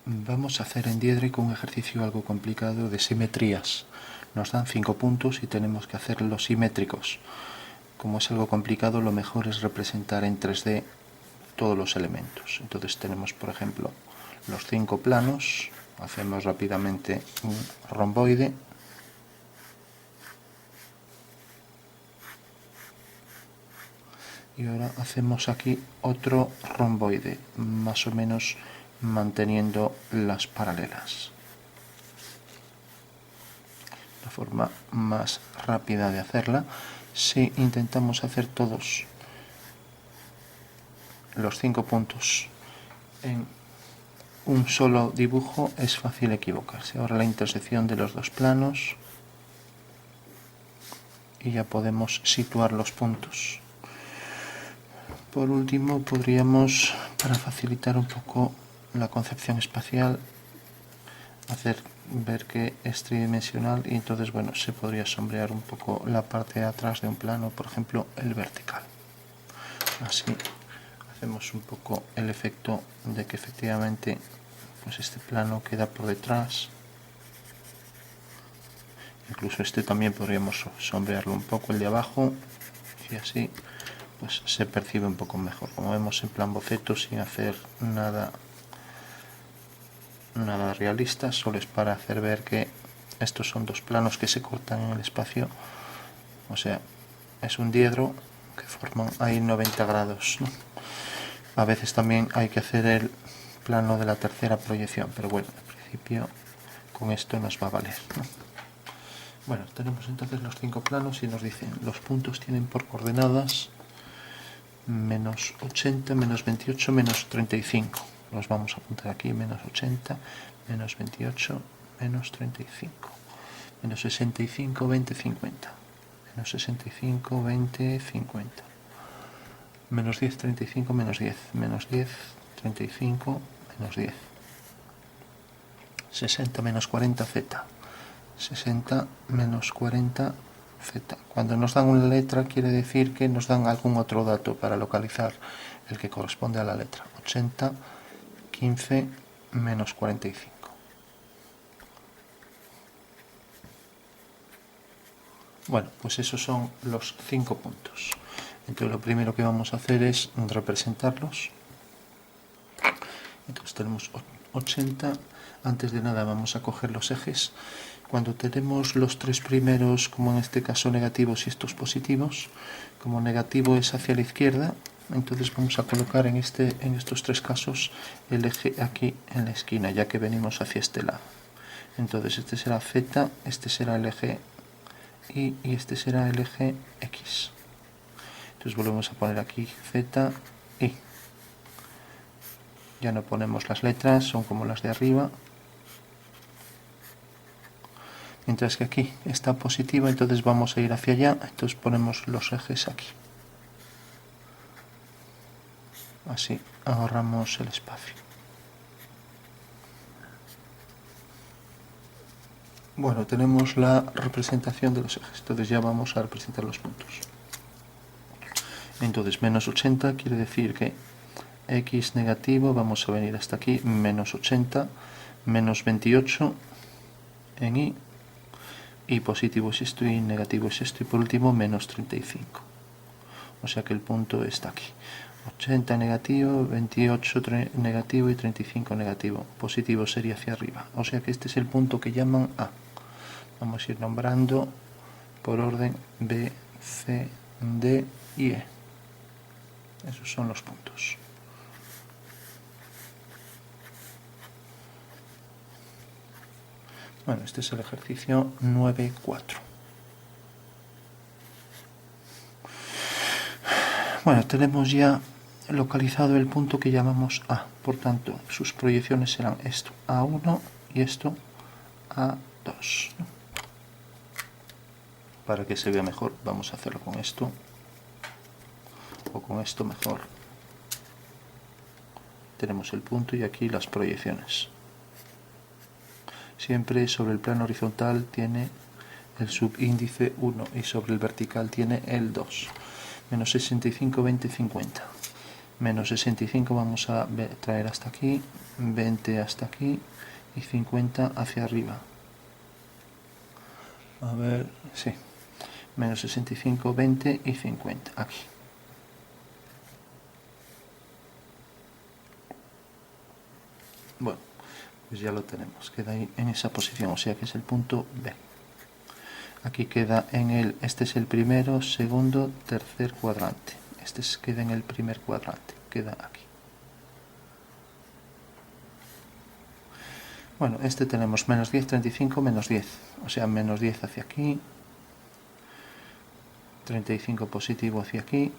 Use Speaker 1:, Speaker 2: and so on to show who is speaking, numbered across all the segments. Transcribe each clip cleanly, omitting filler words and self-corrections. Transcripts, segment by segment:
Speaker 1: Vamos a hacer en Diedric un ejercicio algo complicado de simetrías. Nos dan 5 puntos y tenemos que hacerlos simétricos. Como es algo complicado, lo mejor es representar en 3D todos los elementos. Entonces tenemos, por ejemplo, los 5 planos. Hacemos rápidamente un romboide. Y ahora hacemos aquí otro romboide, más o menos manteniendo las paralelas. La forma más rápida de hacerla, si intentamos hacer todos los 5 puntos en un solo dibujo, es fácil equivocarse. Ahora la intersección de los dos planos y ya podemos situar los puntos. Por último, podríamos, para facilitar un poco la concepción espacial, hacer ver que es tridimensional y entonces, bueno, se podría sombrear un poco la parte de atrás de un plano, por ejemplo, el vertical. Así hacemos un poco el efecto de que efectivamente pues este plano queda por detrás. Incluso este también podríamos sombrearlo un poco, el de abajo, y así pues se percibe un poco mejor. Como vemos, en plan boceto, sin hacer nada realista, solo es para hacer ver que estos son dos planos que se cortan en el espacio. O sea, es un diedro que forman ahí 90 grados, ¿no? A veces también hay que hacer el plano de la tercera proyección, pero bueno, en principio con esto nos va a valer, ¿no? Bueno, tenemos entonces los 5 planos y nos dicen los puntos tienen por coordenadas menos 80, menos 28, menos 35. Los vamos a apuntar aquí, menos 80, menos 28, menos 35, menos 65, 20, 50, menos 65, 20, 50, menos 10, 35, menos 10, menos 10, 35, menos 10, 60 menos 40, z, 60 menos 40, z. Cuando nos dan una letra quiere decir que nos dan algún otro dato para localizar el que corresponde a la letra. 80, 15 menos 45. Bueno, pues esos son los 5 puntos. Entonces lo primero que vamos a hacer es representarlos. Entonces tenemos 80. Antes de nada vamos a coger los ejes. Cuando tenemos los 3 primeros, como en este caso negativos y estos positivos, como negativo es hacia la izquierda, entonces vamos a colocar en estos 3 casos el eje aquí en la esquina, ya que venimos hacia este lado. Entonces este será Z, este será el eje Y y este será el eje X. Entonces volvemos a poner aquí Z, Y. Ya no ponemos las letras, son como las de arriba. Mientras que aquí está positiva, entonces vamos a ir hacia allá, entonces ponemos los ejes aquí. Así ahorramos el espacio. Bueno, tenemos la representación de los ejes, entonces ya vamos a representar los puntos. Entonces menos 80 quiere decir que X negativo, vamos a venir hasta aquí, menos 80, menos 28 en Y positivo es esto y negativo es esto, y por último menos 35. O sea que el punto está aquí. 80 negativo, 28 negativo y 35 negativo. Positivo sería hacia arriba. O sea que este es el punto que llaman A. Vamos a ir nombrando por orden B, C, D y E. Esos son los puntos. Bueno, este es el ejercicio 9.4. Bueno, tenemos ya localizado el punto que llamamos A. Por tanto, sus proyecciones serán esto A1 y esto A2. Para que se vea mejor, vamos a hacerlo con esto. O con esto mejor. Tenemos el punto y aquí las proyecciones. Siempre sobre el plano horizontal tiene el subíndice 1 y sobre el vertical tiene el 2. Menos 65, 20, 50. Menos 65 vamos a traer hasta aquí, 20 hasta aquí y 50 hacia arriba. A ver, sí. Menos 65, 20 y 50 aquí. Bueno, pues ya lo tenemos, queda ahí en esa posición, o sea que es el punto B. Aquí queda en este es el primero, segundo, tercer cuadrante. Queda en el primer cuadrante, queda aquí. Bueno, tenemos menos 10, 35, menos 10, o sea, menos 10 hacia aquí, 35 positivo hacia aquí,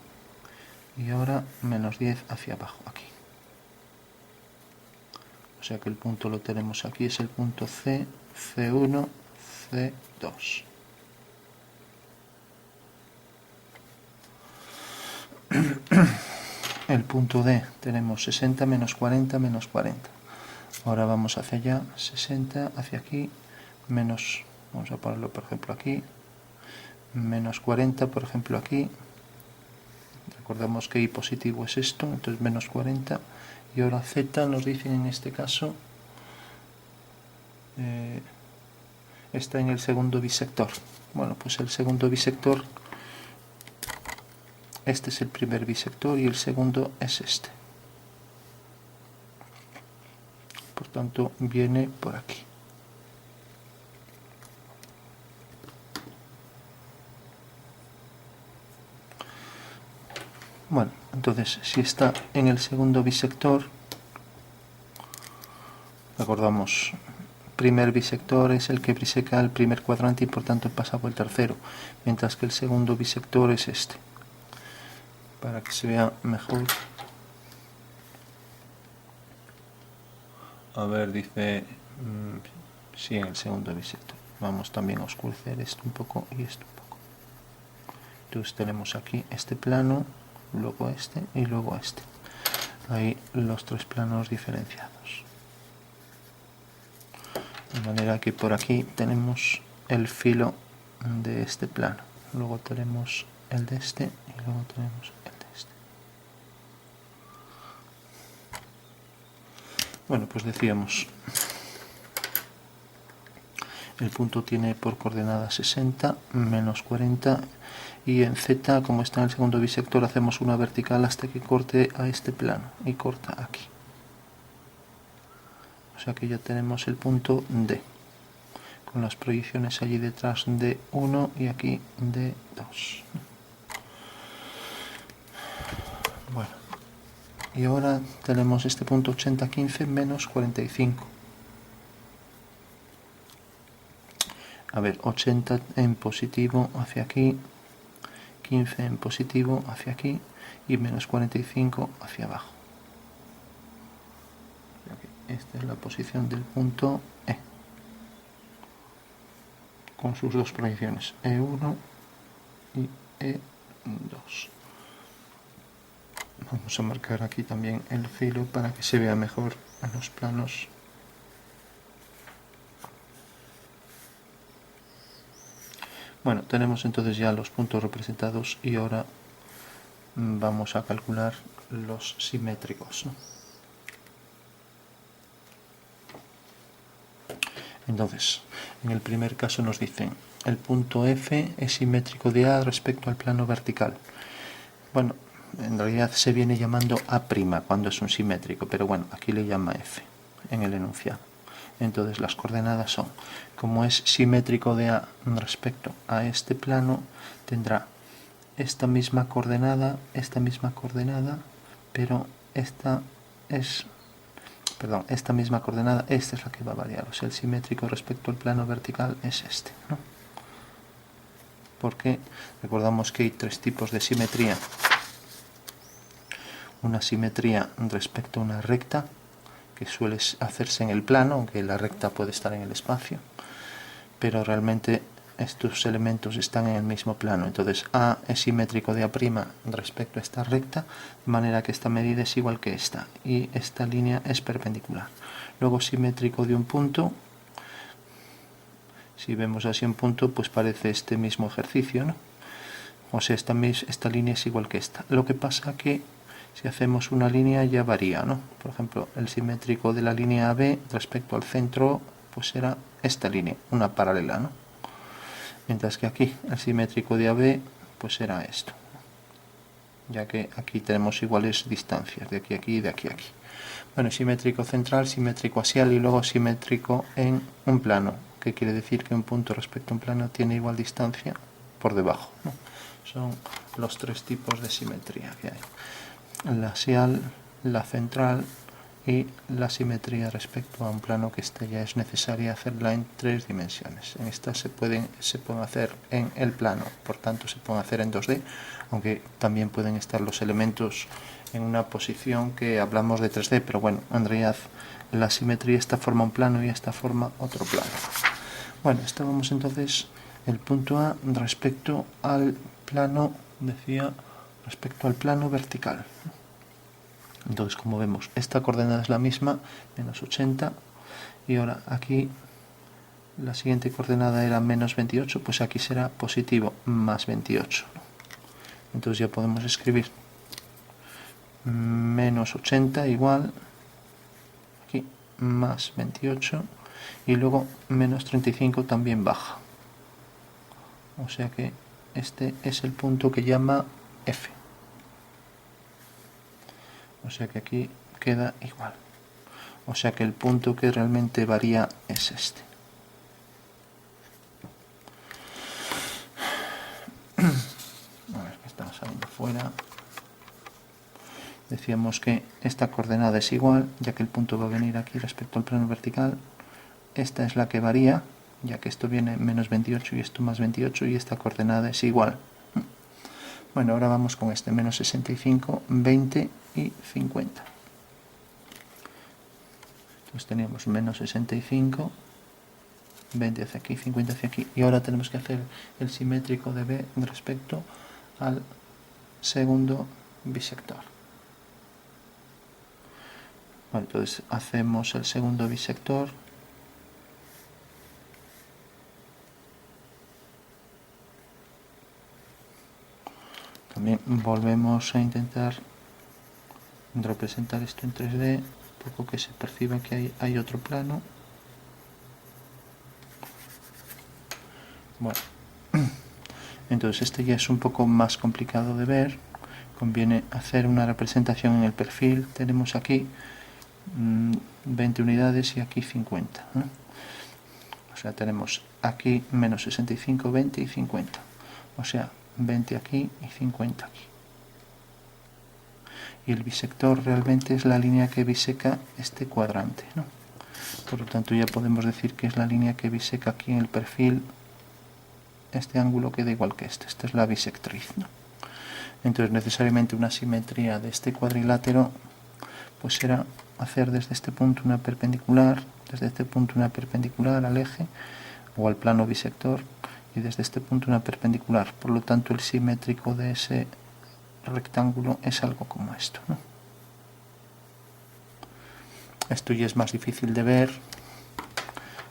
Speaker 1: y ahora menos 10 hacia abajo, aquí. O sea que el punto lo tenemos aquí, es el punto C, C1, C2. El punto D tenemos 60, menos 40, menos 40. Ahora vamos hacia allá, 60, hacia aquí, menos, vamos a ponerlo por ejemplo aquí, menos 40 por ejemplo aquí. Recordamos que I positivo es esto, entonces menos 40. Y ahora Z nos dicen en este caso, está en el segundo bisector. Bueno, pues el segundo bisector, este es el primer bisector y el segundo es este. Por tanto, viene por aquí. Bueno, entonces, si está en el segundo bisector, recordamos, primer bisector es el que biseca el primer cuadrante y por tanto pasa por el tercero, mientras que el segundo bisector es este. Para que se vea mejor. A ver, dice, sí, en el segundo bisector. Vamos también a oscurecer esto un poco y esto un poco. Entonces tenemos aquí este plano, luego este y luego este. Ahí los tres planos diferenciados. De manera que por aquí tenemos el filo de este plano. Luego tenemos el de este y luego tenemos el de este. Bueno, pues decíamos, el punto tiene por coordenada 60, menos 40, y en Z, como está en el segundo bisector, hacemos una vertical hasta que corte a este plano, y corta aquí. O sea que ya tenemos el punto D, con las proyecciones allí detrás de 1 y aquí de 2. Bueno, y ahora tenemos este punto 80, 15, menos 45. A ver, 80 en positivo hacia aquí, 15 en positivo hacia aquí y menos 45 hacia abajo. Esta es la posición del punto E, con sus dos proyecciones, E1 y E2. Vamos a marcar aquí también el filo para que se vea mejor en los planos. Bueno, tenemos entonces ya los puntos representados y ahora vamos a calcular los simétricos, ¿no? Entonces, en el primer caso nos dicen, el punto F es simétrico de A respecto al plano vertical. Bueno, en realidad se viene llamando A' cuando es un simétrico, pero bueno, aquí le llama F en el enunciado. Entonces las coordenadas son, como es simétrico de A respecto a este plano, tendrá esta misma coordenada, pero esta misma coordenada, esta es la que va a variar. O sea, el simétrico respecto al plano vertical es este, ¿no? Porque recordamos que hay tres tipos de simetría. Una simetría respecto a una recta, que suele hacerse en el plano, aunque la recta puede estar en el espacio, pero realmente estos elementos están en el mismo plano. Entonces A es simétrico de A' respecto a esta recta, de manera que esta medida es igual que esta, y esta línea es perpendicular. Luego simétrico de un punto, si vemos así un punto, pues parece este mismo ejercicio, ¿no? O sea, esta línea es igual que esta. Lo que pasa que Si hacemos una línea ya varía, ¿no? Por ejemplo, el simétrico de la línea AB respecto al centro, pues será esta línea, una paralela, ¿no? Mientras que aquí el simétrico de AB pues será esto, ya que aquí tenemos iguales distancias, de aquí a aquí y de aquí a aquí. Bueno, simétrico central, simétrico axial y luego simétrico en un plano, que quiere decir que un punto respecto a un plano tiene igual distancia por debajo, ¿no? Son los tres tipos de simetría que hay: la axial, la central y la simetría respecto a un plano, que ya es necesaria hacerla en 3 dimensiones. En esta se pueden hacer en el plano, por tanto se pueden hacer en 2D, aunque también pueden estar los elementos en una posición que hablamos de 3D, pero bueno, en realidad la simetría, esta forma un plano y esta forma otro plano. Bueno, estábamos entonces el punto A respecto al plano, decía, respecto al plano vertical. Entonces, como vemos, esta coordenada es la misma, menos 80, y ahora aquí la siguiente coordenada era menos 28, pues aquí será positivo, más 28. Entonces ya podemos escribir menos 80 igual, aquí, más 28, y luego menos 35 también baja. O sea que este es el punto que llama F. O sea que aquí queda igual. O sea que el punto que realmente varía es este. A ver, que estamos saliendo fuera. Decíamos que esta coordenada es igual, ya que el punto va a venir aquí respecto al plano vertical. Esta es la que varía, ya que esto viene menos 28 y esto más 28, y esta coordenada es igual. Bueno, ahora vamos con este, menos 65, 20 y 50. Entonces teníamos menos 65, 20 hacia aquí, 50 hacia aquí. Y ahora tenemos que hacer el simétrico de B respecto al segundo bisector. Bueno, entonces hacemos el segundo bisector. También volvemos a intentar representar esto en 3D, poco que se perciba que hay otro plano. Bueno, entonces este ya es un poco más complicado de ver. Conviene hacer una representación en el perfil. Tenemos aquí 20 unidades y aquí 50, ¿no? O sea, tenemos aquí menos 65, 20 y 50. O sea, 20 aquí y 50 aquí. Y el bisector realmente es la línea que biseca este cuadrante, ¿no? Por lo tanto, ya podemos decir que es la línea que biseca aquí en el perfil. Este ángulo queda igual que este. Esta es la bisectriz, ¿no? Entonces, necesariamente una simetría de este cuadrilátero pues será hacer desde este punto una perpendicular, desde este punto una perpendicular al eje o al plano bisector, y desde este punto una perpendicular. Por lo tanto, el simétrico de ese rectángulo es algo como esto, ¿no? Esto ya es más difícil de ver.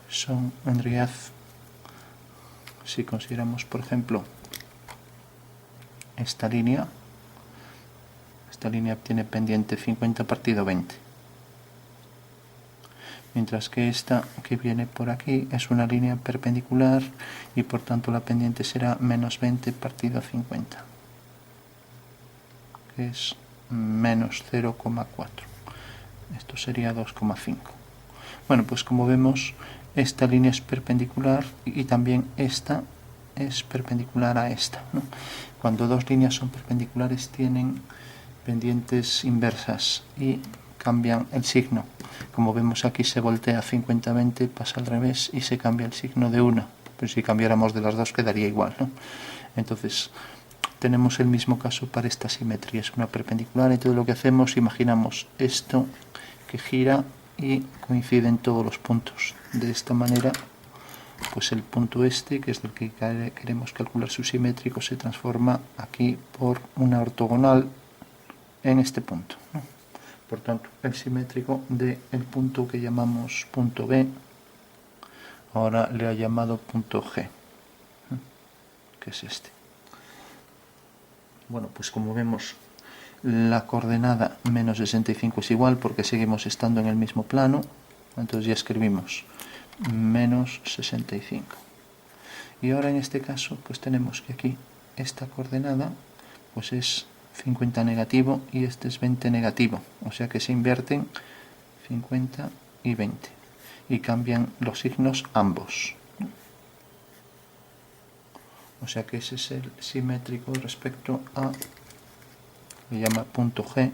Speaker 1: Son, en realidad, si consideramos, por ejemplo, esta línea tiene pendiente 50 partido 20. Mientras que esta que viene por aquí es una línea perpendicular y por tanto la pendiente será menos 20 partido 50, que es menos 0,4. Esto sería 2,5. Bueno, pues como vemos, esta línea es perpendicular y también esta es perpendicular a esta, ¿no? Cuando dos líneas son perpendiculares tienen pendientes inversas y cambian el signo. Como vemos aquí se voltea 50-20, pasa al revés y se cambia el signo de una. Pero si cambiáramos de las dos quedaría igual, ¿no? Entonces tenemos el mismo caso para esta simetría. Es una perpendicular, y todo lo que hacemos, imaginamos esto que gira y coincide en todos los puntos. De esta manera, pues el punto este, que es del que queremos calcular su simétrico, se transforma aquí por una ortogonal en este punto, ¿no? Por tanto, el simétrico del punto que llamamos punto B, ahora le ha llamado punto G, que es este. Bueno, pues como vemos, La coordenada menos 65 es igual porque seguimos estando en el mismo plano. Entonces ya escribimos menos 65. Y ahora en este caso pues tenemos que aquí esta coordenada pues es 50 negativo y este es 20 negativo. O sea que se invierten 50 y 20. Y cambian los signos ambos. O sea que ese es el simétrico respecto a, le llama punto G.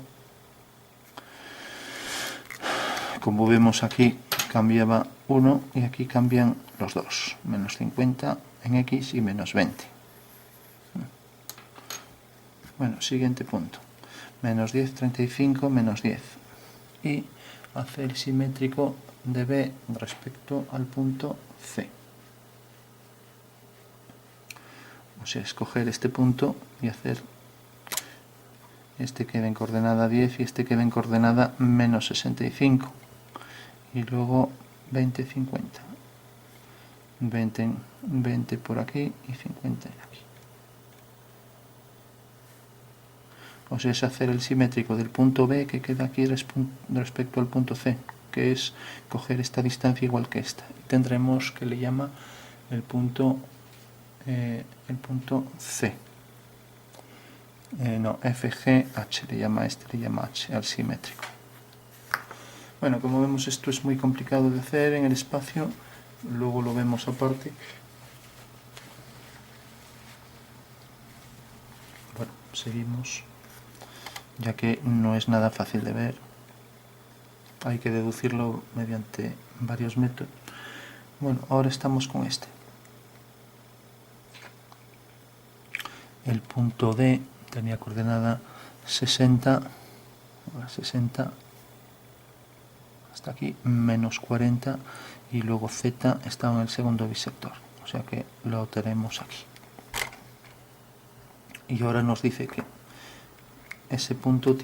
Speaker 1: Como vemos aquí cambiaba 1 y aquí cambian los dos, menos 50 en X y menos 20. Bueno, siguiente punto, menos 10, 35, menos 10. Y hacer el simétrico de B respecto al punto C. O sea, escoger este punto y hacer este queda en coordenada 10 y este queda en coordenada menos 65. Y luego 20, 50. 20 por aquí y 50 aquí. O sea, es hacer el simétrico del punto B que queda aquí respecto al punto C, que es coger esta distancia igual que esta. Y tendremos que le llama el punto C. No, FGH le llama le llama H al simétrico. Bueno, como vemos esto es muy complicado de hacer en el espacio, luego lo vemos aparte. Bueno, seguimos, ya que no es nada fácil de ver, hay que deducirlo mediante varios métodos. Bueno, ahora estamos con este. El punto D tenía coordenada 60, 60 hasta aquí, menos 40, y luego Z estaba en el segundo bisector, o sea que lo tenemos aquí. Y ahora nos dice que ese punto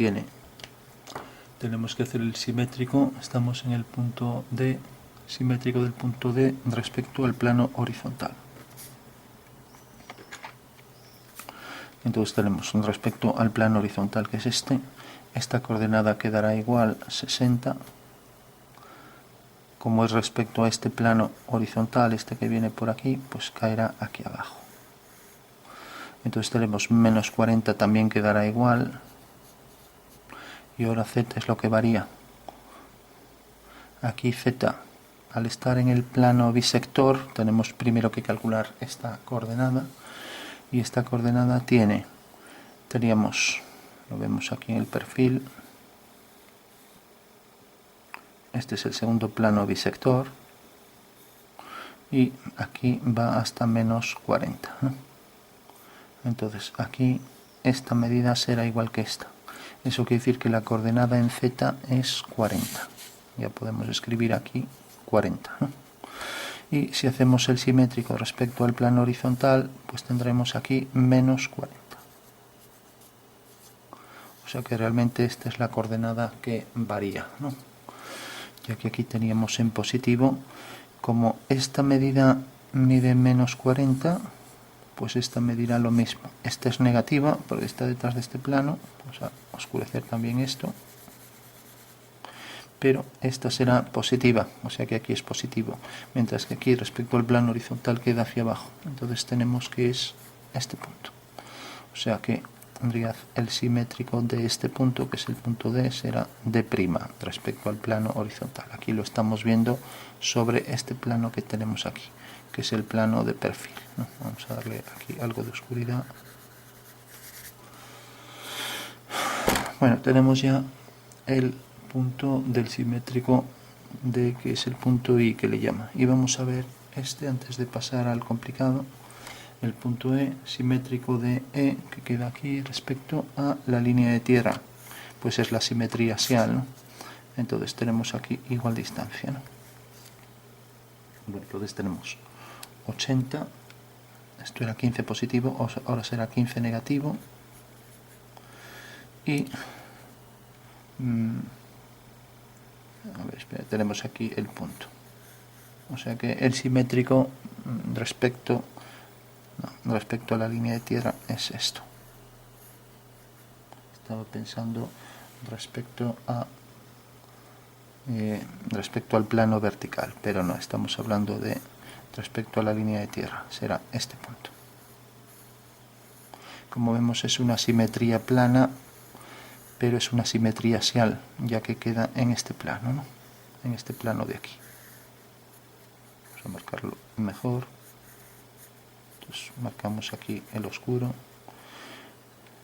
Speaker 1: tenemos que hacer el simétrico, estamos en el punto D, simétrico del punto D respecto al plano horizontal. Entonces tenemos respecto al plano horizontal, que es esta coordenada quedará igual 60, como es respecto a este plano horizontal, este que viene por aquí, pues caerá aquí abajo. Entonces tenemos menos 40 también quedará igual, y ahora Z es lo que varía. Aquí Z, al estar en el plano bisector, tenemos primero que calcular esta coordenada, y esta coordenada teníamos, lo vemos aquí en el perfil, este es el segundo plano bisector, y aquí va hasta menos 40, ¿no? Entonces aquí esta medida será igual que esta. Eso quiere decir que la coordenada en Z es 40. Ya podemos escribir aquí 40, ¿no? Y si hacemos el simétrico respecto al plano horizontal, pues tendremos aquí menos 40. O sea que realmente esta es la coordenada que varía, ¿no? Ya que aquí teníamos en positivo, como esta medida mide menos 40, pues esta medirá lo mismo. Esta es negativa porque está detrás de este plano, vamos a oscurecer también esto, pero esta será positiva, o sea que aquí es positivo, mientras que aquí respecto al plano horizontal queda hacia abajo. Entonces tenemos que es este punto, o sea que tendría el simétrico de este punto, que es el punto D, será D' respecto al plano horizontal. Aquí lo estamos viendo sobre este plano que tenemos aquí, que es el plano de perfil, ¿no? Vamos a darle aquí algo de oscuridad. Bueno, tenemos ya el punto del simétrico D, que es el punto I que le llama, y vamos a ver este antes de pasar al complicado. El punto E, simétrico de E, que queda aquí respecto a la línea de tierra, pues es la simetría axial, ¿no? Entonces tenemos aquí igual distancia, ¿no? Bueno, entonces tenemos 80, esto era 15 positivo, ahora será 15 negativo, y a ver, espera, tenemos aquí el punto, o sea que el simétrico respecto a la línea de tierra es esto. estaba pensando respecto al plano vertical, pero no, estamos hablando de respecto a la línea de tierra, será este punto. Como vemos, es una simetría plana, pero es una simetría axial, ya que queda en este plano, ¿no? En este plano de aquí. Vamos a marcarlo mejor. Entonces marcamos aquí el oscuro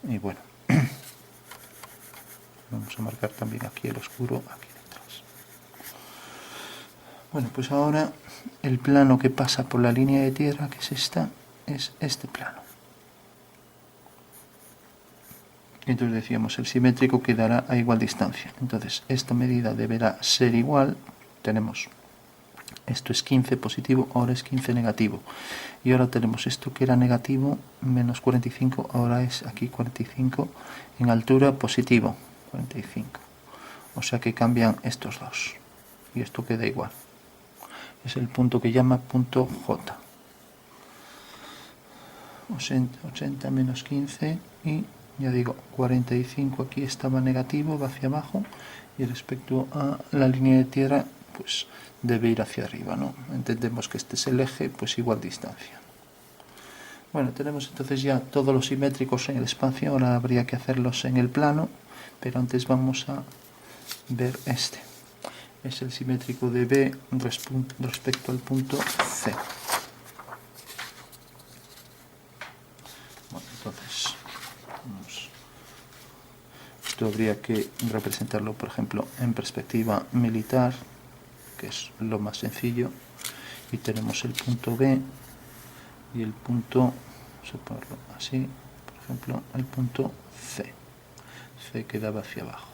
Speaker 1: y bueno, vamos a marcar también aquí el oscuro aquí detrás. Bueno, pues ahora el plano que pasa por la línea de tierra, que es esta, es este plano. Entonces decíamos, el simétrico quedará a igual distancia. Entonces esta medida deberá ser igual. Tenemos, esto es 15 positivo, ahora es 15 negativo. Y ahora tenemos esto que era negativo, menos 45, ahora es aquí 45, en altura positivo, 45. O sea que cambian estos dos. Y esto queda igual. Es el punto que llama punto J. 80 menos 15 y ya digo, 45 aquí estaba negativo, va hacia abajo, y respecto a la línea de tierra, pues debe ir hacia arriba, ¿no? Entendemos que este es el eje, pues igual distancia. Bueno, tenemos entonces ya todos los simétricos en el espacio, ahora habría que hacerlos en el plano, pero antes vamos a ver este. Es el simétrico de B respecto al punto C. Bueno, entonces, esto habría que representarlo, por ejemplo, en perspectiva militar, que es lo más sencillo, y tenemos el punto B y el punto, vamos a ponerlo así, por ejemplo, el punto C. C quedaba hacia abajo.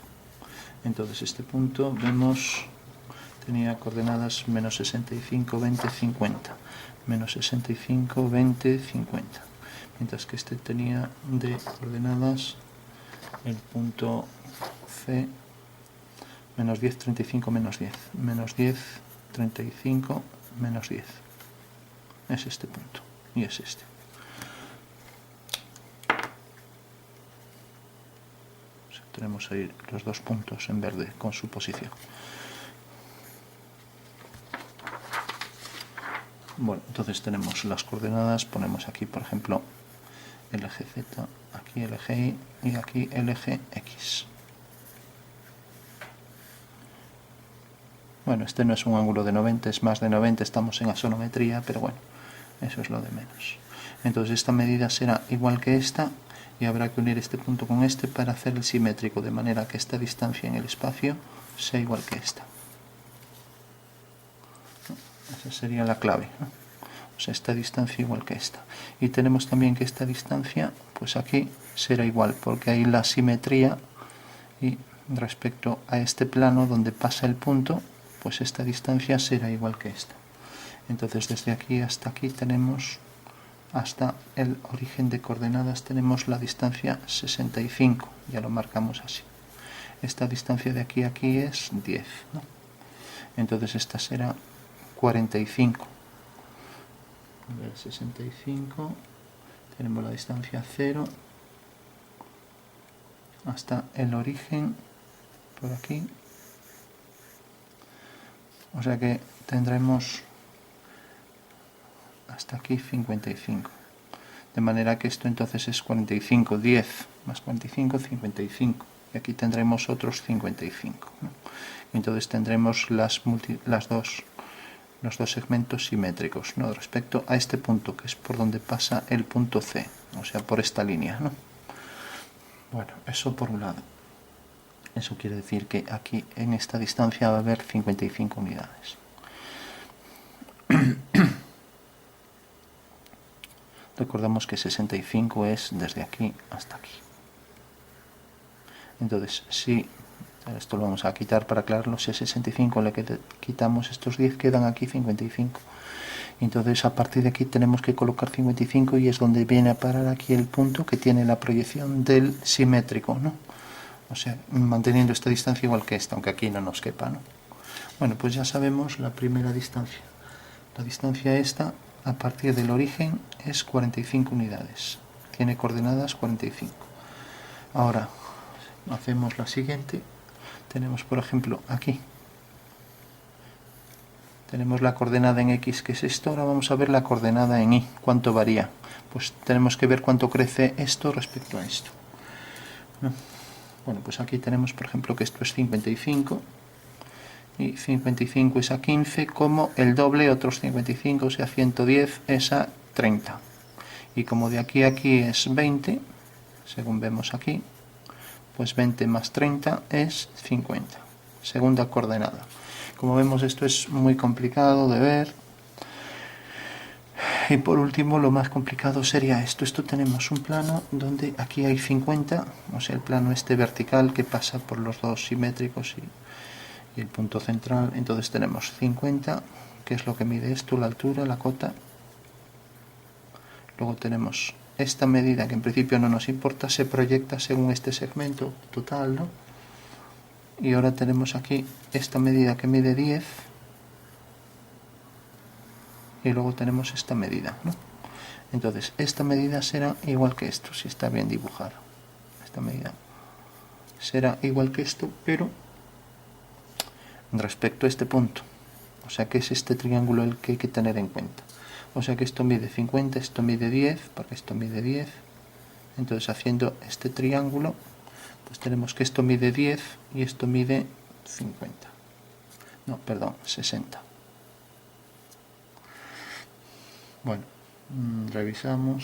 Speaker 1: Entonces este punto, vemos, tenía coordenadas menos 65, 20, 50. Menos 65, 20, 50. Mientras que este tenía de coordenadas el punto C, menos 10, 35, menos 10. Menos 10, 35, menos 10. Es este punto. Y es este. O sea, tenemos ahí los dos puntos en verde con su posición. Bueno, entonces tenemos las coordenadas, ponemos aquí, por ejemplo, el eje Z, aquí el eje Y y aquí el eje X. Bueno, este no es un ángulo de 90, es más de 90, estamos en axonometría, pero bueno, eso es lo de menos. Entonces esta medida será igual que esta y habrá que unir este punto con este para hacer el simétrico, de manera que esta distancia en el espacio sea igual que esta. Esa sería la clave, ¿no? O sea, esta distancia igual que esta. Y tenemos también que esta distancia, pues aquí será igual, porque hay la simetría y respecto a este plano donde pasa el punto, pues esta distancia será igual que esta. Entonces desde aquí hasta aquí tenemos, hasta el origen de coordenadas, tenemos la distancia 65, ya lo marcamos así. Esta distancia de aquí a aquí es 10, ¿no? Entonces esta será 45. De 65 tenemos la distancia 0 hasta el origen por aquí, o sea que tendremos hasta aquí 55, de manera que esto entonces es 45, 10 más 45, 55, y aquí tendremos otros 55, ¿no? Entonces tendremos los dos segmentos simétricos, ¿no? Respecto a este punto, que es por donde pasa el punto C, o sea, por esta línea, ¿no? Bueno, eso por un lado. Eso quiere decir que aquí en esta distancia va a haber 55 unidades. Recordamos que 65 es desde aquí hasta aquí. Entonces, si esto lo vamos a quitar para aclararlo, si a 65 le quitamos estos 10, quedan aquí 55. Entonces, a partir de aquí tenemos que colocar 55 y es donde viene a parar aquí el punto que tiene la proyección del simétrico, ¿no? O sea, manteniendo esta distancia igual que esta, aunque aquí no nos quepa, ¿no? Bueno, pues ya sabemos la primera distancia. La distancia esta, a partir del origen, es 45 unidades. Tiene coordenadas 45. Ahora, hacemos la siguiente. Tenemos, por ejemplo, aquí tenemos la coordenada en X, que es esto. Ahora vamos a ver la coordenada en Y, cuánto varía. Pues tenemos que ver cuánto crece esto respecto a esto, ¿no? Bueno, pues aquí tenemos, por ejemplo, que esto es 55, y 55 es a 15, como el doble, otros 55, o sea, 110 es a 30. Y como de aquí a aquí es 20, según vemos aquí, pues 20 más 30 es 50. Segunda coordenada. Como vemos, esto es muy complicado de ver. Y por último, lo más complicado sería esto. Esto tenemos un plano donde aquí hay 50, o sea, el plano este vertical que pasa por los dos simétricos y el punto central. Entonces tenemos 50, que es lo que mide esto, la altura, la cota. Luego tenemos esta medida, que en principio no nos importa, se proyecta según este segmento total, ¿no? Y ahora tenemos aquí esta medida que mide 10, y luego tenemos esta medida, ¿no? Entonces, esta medida será igual que esto, si está bien dibujado. Esta medida será igual que esto, pero respecto a este punto. O sea que es este triángulo el que hay que tener en cuenta. O sea que esto mide 50, esto mide 10, porque esto mide 10. Entonces, haciendo este triángulo, pues tenemos que esto mide 10 y esto mide 50. No, perdón, 60. Bueno, revisamos.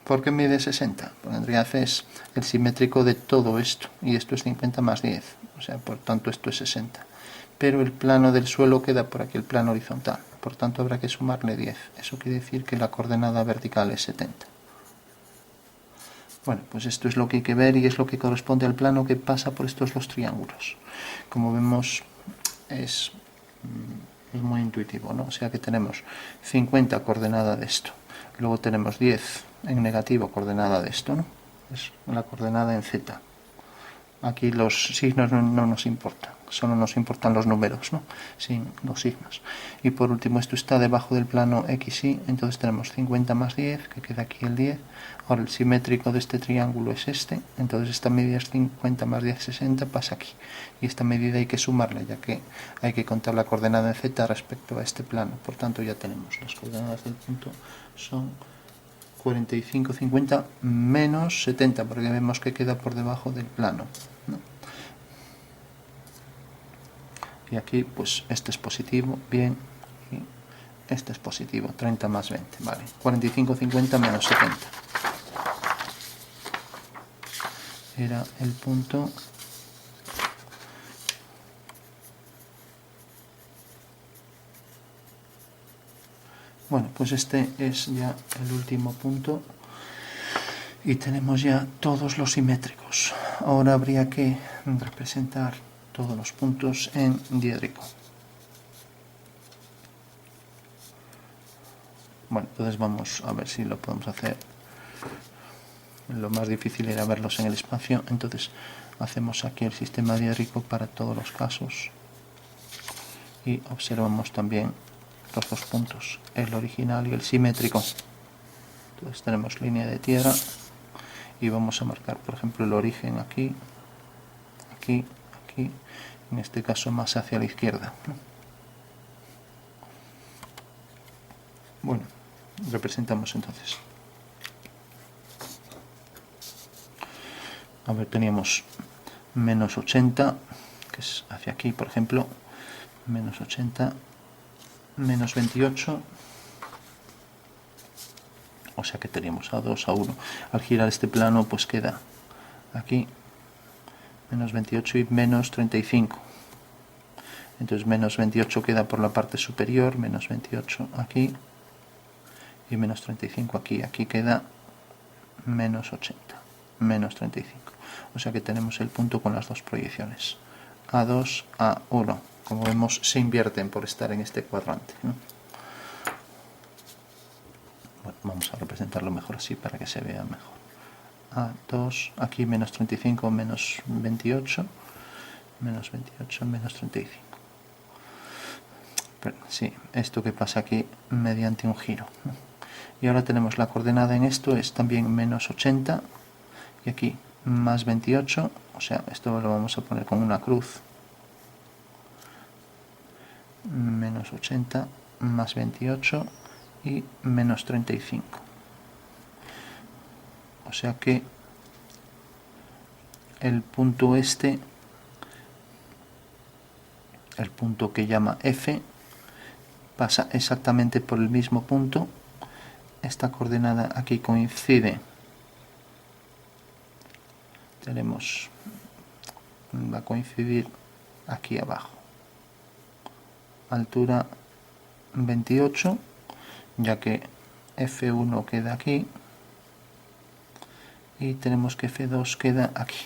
Speaker 1: ¿Por qué mide 60? Porque en realidad es el simétrico de todo esto, y esto es 50 más 10, o sea, por tanto esto es 60. Pero el plano del suelo queda por aquí, el plano horizontal, por tanto habrá que sumarle 10. Eso quiere decir que la coordenada vertical es 70. Bueno, pues esto es lo que hay que ver y es lo que corresponde al plano que pasa por estos dos triángulos. Como vemos, es muy intuitivo, ¿no? O sea que tenemos 50 coordenada de esto, luego tenemos 10 en negativo coordenada de esto, ¿no? Es la coordenada en Z. Aquí los signos no nos importan, solo nos importan los números, ¿no? Sin los signos. Y por último, esto está debajo del plano XY, entonces tenemos 50 más 10, que queda aquí el 10. Ahora el simétrico de este triángulo es este, entonces esta medida es 50 más 10, 60, pasa aquí. Y esta medida hay que sumarla, ya que hay que contar la coordenada en Z respecto a este plano. Por tanto, ya tenemos las coordenadas del punto son 45, 50 menos 70, porque vemos que queda por debajo del plano, ¿no? Y aquí, pues, este es positivo, bien, y este es positivo, 30 más 20, vale. 45, 50 menos 70. Era el punto. Bueno, pues este es ya el último punto. Y tenemos ya todos los simétricos. Ahora habría que representar todos los puntos en diédrico. Bueno, entonces vamos a ver si lo podemos hacer. Lo más difícil era verlos en el espacio, entonces hacemos aquí el sistema diédrico para todos los casos y observamos también los dos puntos, el original y el simétrico. Entonces tenemos línea de tierra y vamos a marcar, por ejemplo, el origen aquí, aquí, aquí, en este caso más hacia la izquierda, ¿no? Bueno, representamos entonces. A ver, teníamos menos 80, que es hacia aquí, por ejemplo, menos 80, menos 28, o sea que teníamos a 2, a 1. Al girar este plano, pues queda aquí menos 28 y menos 35. Entonces menos 28 queda por la parte superior, menos 28 aquí y menos 35 aquí. Aquí queda menos 80, menos 35. O sea que tenemos el punto con las dos proyecciones, A2, A1. Como vemos, se invierten por estar en este cuadrante, ¿no? Bueno, vamos a representarlo mejor así para que se vea mejor. A2, aquí menos 35, menos 28, menos 28, menos 35. Pero, sí, esto que pasa aquí mediante un giro, ¿no? Y ahora tenemos la coordenada en esto, es también menos 80, y aquí más 28, o sea, esto lo vamos a poner con una cruz. Menos 80 más 28 y menos 35. O sea que el punto este, el punto que llama F, pasa exactamente por el mismo punto. Esta coordenada aquí coincide. Va a coincidir aquí abajo. Altura 28, ya que F1 queda aquí. Y tenemos que F2 queda aquí,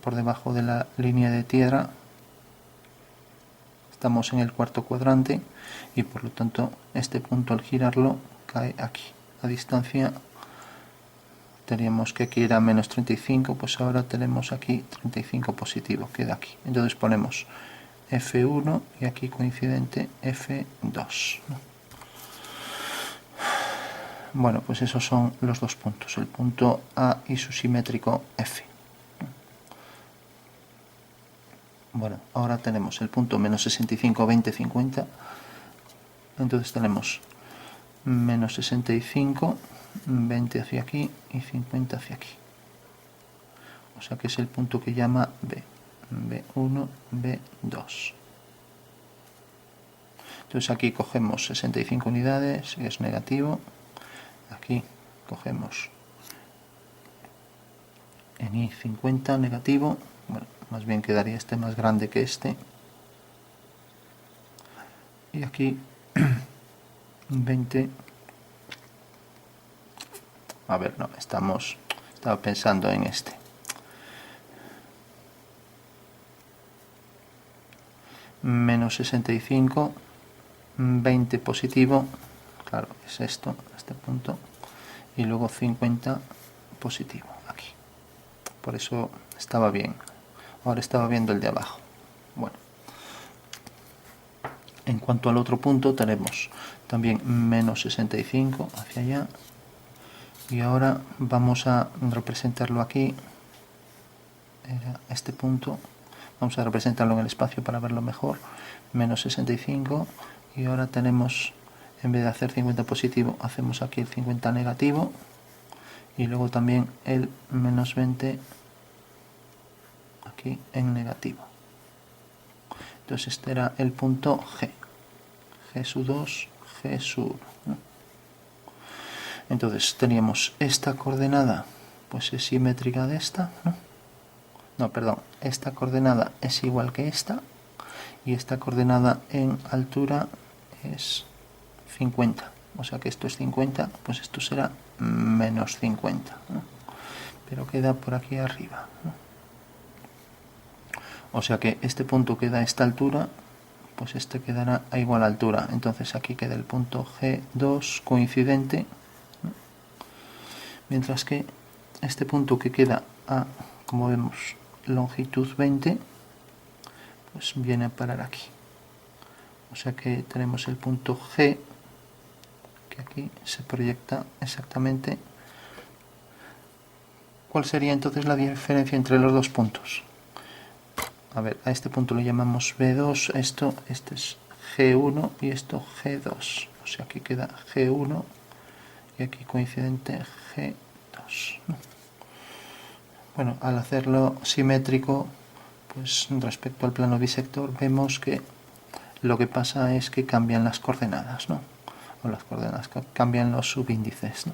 Speaker 1: por debajo de la línea de tierra. Estamos en el cuarto cuadrante y por lo tanto este punto al girarlo cae aquí. A distancia teníamos que aquí era menos 35, pues ahora tenemos aquí 35 positivo, queda aquí. Entonces ponemos F1 y aquí coincidente F2. Bueno, pues esos son los dos puntos, el punto A y su simétrico F. Bueno, ahora tenemos el punto menos 65, 20, 50. Entonces tenemos menos 65, 20 hacia aquí y 50 hacia aquí. O sea que es el punto que llama B. B1, B2. Entonces aquí cogemos 65 unidades, que es negativo. Aquí cogemos en I 50, negativo. Bueno, más bien quedaría este más grande que este. Y aquí 20. A ver, no, estaba pensando en este. Menos 65, 20 positivo, claro, es esto, este punto, y luego 50 positivo, aquí. Por eso estaba bien. Ahora estaba viendo el de abajo. Bueno. En cuanto al otro punto, tenemos también menos 65 hacia allá. Y ahora vamos a representarlo aquí. Era este punto. Vamos a representarlo en el espacio para verlo mejor. Menos 65. Y ahora tenemos, en vez de hacer 50 positivo, hacemos aquí el 50 negativo. Y luego también el menos 20 aquí en negativo. Entonces este era el punto G. G sub 2, G sub 1. Entonces teníamos esta coordenada, pues es simétrica de esta, ¿no? No, perdón, esta coordenada es igual que esta y esta coordenada en altura es 50. O sea que esto es 50, pues esto será menos 50, ¿no? Pero queda por aquí arriba, ¿no? O sea que este punto queda a esta altura, pues este quedará a igual altura. Entonces aquí queda el punto G2 coincidente, ¿no? Mientras que este punto que queda a, como vemos, longitud 20, pues viene a parar aquí. O sea que tenemos el punto G, que aquí se proyecta exactamente. ¿Cuál sería entonces la diferencia entre los dos puntos? A ver, a este punto lo llamamos B2, este es G1 y esto G2. O sea, aquí queda G1 y aquí coincidente G2. Bueno, al hacerlo simétrico, pues respecto al plano bisector, vemos que lo que pasa es que cambian las coordenadas, ¿no? O las coordenadas, cambian los subíndices, ¿no?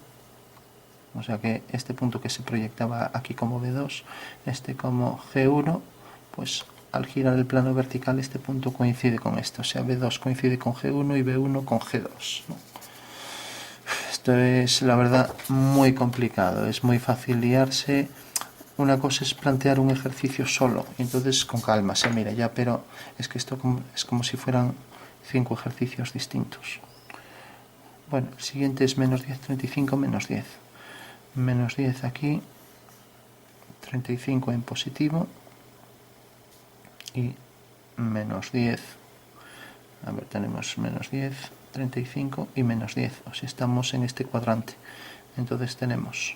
Speaker 1: O sea que este punto que se proyectaba aquí como B2, este como G1, pues al girar el plano vertical este punto coincide con este, o sea B2 coincide con G1 y B1 con G2, ¿no? Esto es la verdad muy complicado, es muy fácil liarse. Una cosa es plantear un ejercicio solo y entonces con calma se mira ya, pero es que esto es como si fueran 5 ejercicios distintos. Bueno, el siguiente es menos 10, 35, menos 10. Menos 10 aquí, 35 en positivo y menos 10 A ver, tenemos menos 10, 35 y menos 10. O sea, estamos en este cuadrante. Entonces tenemos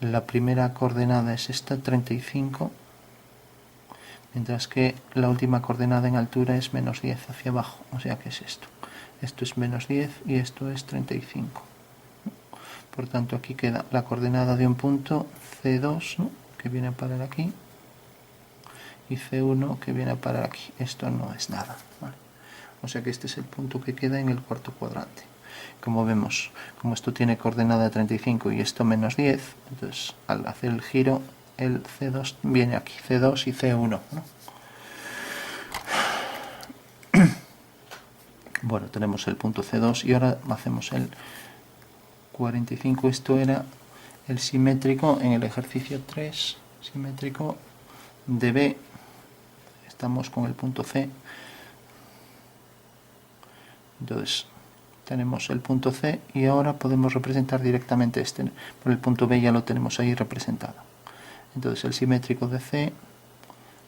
Speaker 1: la primera coordenada es esta, 35, mientras que la última coordenada en altura es menos 10 hacia abajo. O sea, ¿qué es esto? Esto es menos 10 y esto es 35. Por tanto, aquí queda la coordenada de un punto C2, ¿no?, que viene a parar aquí, y C1 que viene a parar aquí. Esto no es nada, ¿vale? O sea que este es el punto que queda en el cuarto cuadrante. Como vemos, como esto tiene coordenada 35 y esto menos 10, entonces al hacer el giro, el C2 viene aquí, C2 y C1, ¿no? Bueno, tenemos el punto C2 y ahora hacemos el 45. Esto era el simétrico en el ejercicio 3, simétrico de B. Estamos con el punto C. Entonces tenemos el punto C y ahora podemos representar directamente este, por el punto B ya lo tenemos ahí representado. Entonces el simétrico de C,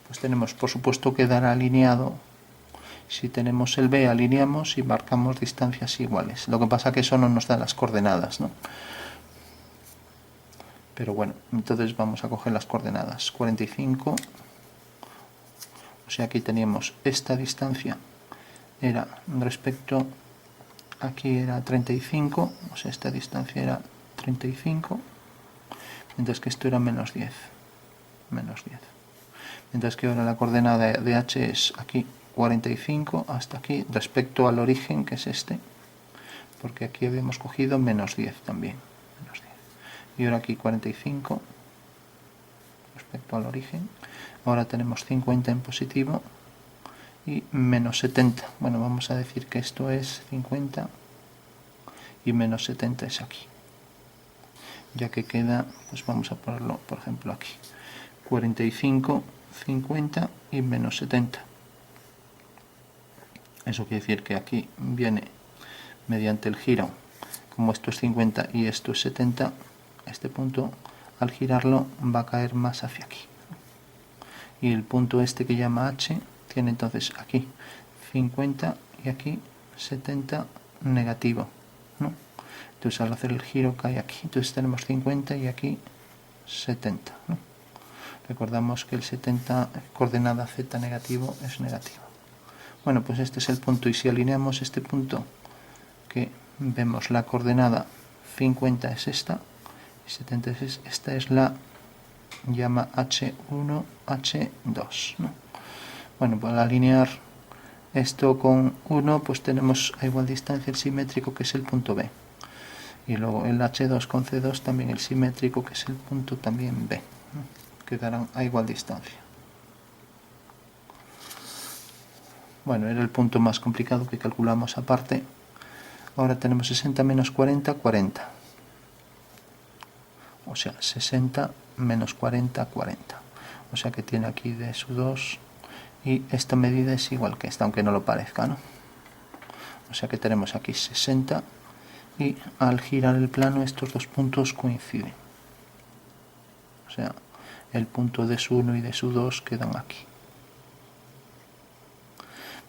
Speaker 1: pues tenemos, por supuesto, quedará alineado. Si tenemos el B, alineamos y marcamos distancias iguales. Lo que pasa es que eso no nos da las coordenadas, ¿no? Pero bueno, entonces vamos a coger las coordenadas. 45, o sea, aquí teníamos esta distancia, era respecto, aquí era 35, o sea, esta distancia era 35, mientras que esto era menos 10. Menos 10. Mientras que ahora la coordenada de H es aquí 45 hasta aquí, respecto al origen, que es este, porque aquí habíamos cogido menos 10 también. Menos 10. Y ahora aquí 45 respecto al origen. Ahora tenemos 50 en positivo y menos 70. Bueno, vamos a decir que esto es 50 y menos 70 es aquí. Ya que queda, pues vamos a ponerlo, por ejemplo, aquí. 45, 50 y menos 70. Eso quiere decir que aquí viene mediante el giro, como esto es 50 y esto es 70, este punto al girarlo va a caer más hacia aquí. Y el punto este que llama H tiene entonces aquí 50 y aquí 70 negativo, ¿no? Entonces al hacer el giro cae aquí. Entonces tenemos 50 y aquí 70, ¿no? Recordamos que el 70, coordenada z negativo, es negativo. Bueno, pues este es el punto, y si alineamos este punto, que vemos la coordenada 50 es esta, y 70 es esta, es la llama H1, H2, ¿no? Bueno, pues al alinear esto con 1, pues tenemos a igual distancia el simétrico, que es el punto B. Y luego el H2 con C2 también el simétrico, que es el punto también B, ¿no? Quedarán a igual distancia. Bueno, era el punto más complicado que calculamos aparte. Ahora tenemos 60 menos 40, 40. O sea, 60 menos 40, 40. O sea que tiene aquí D sub 2 y esta medida es igual que esta, aunque no lo parezca, ¿no? O sea que tenemos aquí 60 y al girar el plano estos dos puntos coinciden. O sea, el punto D sub 1 y D sub 2 quedan aquí.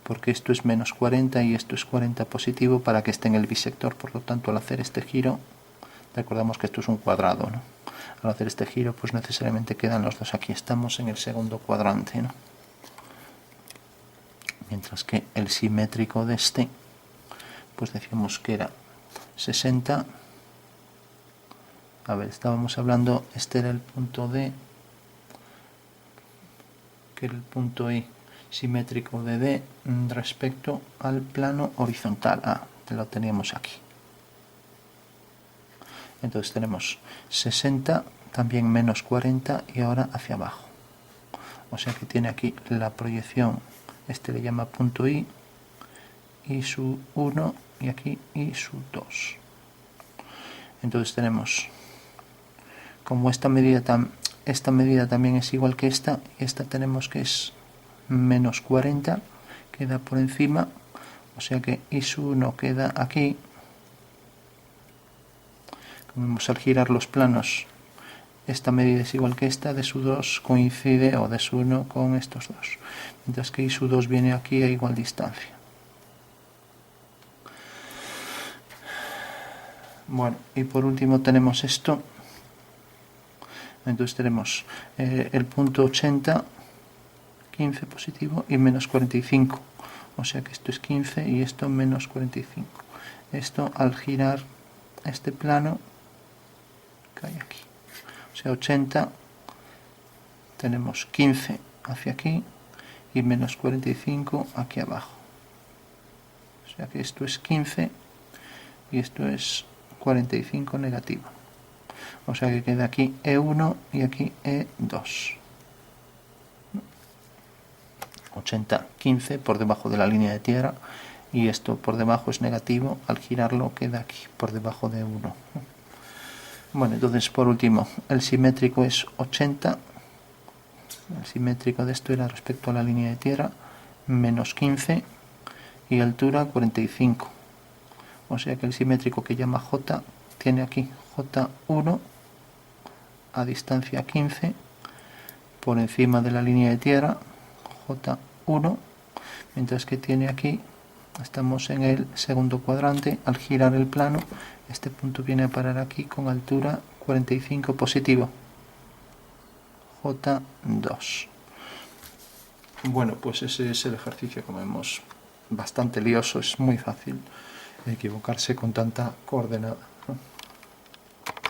Speaker 1: Porque esto es menos 40 y esto es 40 positivo para que esté en el bisector. Por lo tanto, al hacer este giro, recordamos que esto es un cuadrado, ¿no? Al hacer este giro, pues necesariamente quedan los dos aquí. Estamos en el segundo cuadrante, ¿no? Mientras que el simétrico de este, pues decíamos que era 60. A ver, estábamos hablando, este era el punto D, que era el punto I simétrico de D respecto al plano horizontal. Lo teníamos aquí. Entonces tenemos 60, también menos 40 y ahora hacia abajo. O sea que tiene aquí la proyección, este le llama punto I sub 1 y aquí I sub 2. Entonces tenemos, como esta medida también es igual que esta, y esta tenemos que es menos 40, queda por encima, o sea que I sub 1 queda aquí. Como vemos al girar los planos, esta medida es igual que esta, D sub 2 coincide, o D sub 1 con estos dos, mientras que I sub 2 viene aquí a igual distancia. Bueno, y por último tenemos esto. Entonces tenemos el punto 80, 15 positivo y menos 45. O sea que esto es 15 y esto menos 45. Esto al girar este plano cae aquí. O sea, 80 tenemos 15 hacia aquí y menos 45 aquí abajo. O sea que esto es 15 y esto es 45 negativo. O sea que queda aquí E1 y aquí E2. 80, 15 por debajo de la línea de tierra y esto por debajo es negativo, al girarlo queda aquí por debajo de 1. Bueno, entonces por último el simétrico es 80, el simétrico de esto era respecto a la línea de tierra, menos 15 y altura 45. O sea que el simétrico que llama J tiene aquí J1 a distancia 15 por encima de la línea de tierra, J1, mientras que tiene aquí, estamos en el segundo cuadrante, al girar el plano, este punto viene a parar aquí con altura 45 positivo, J2. Bueno, pues ese es el ejercicio, como vemos, bastante lioso, es muy fácil equivocarse con tanta coordenada.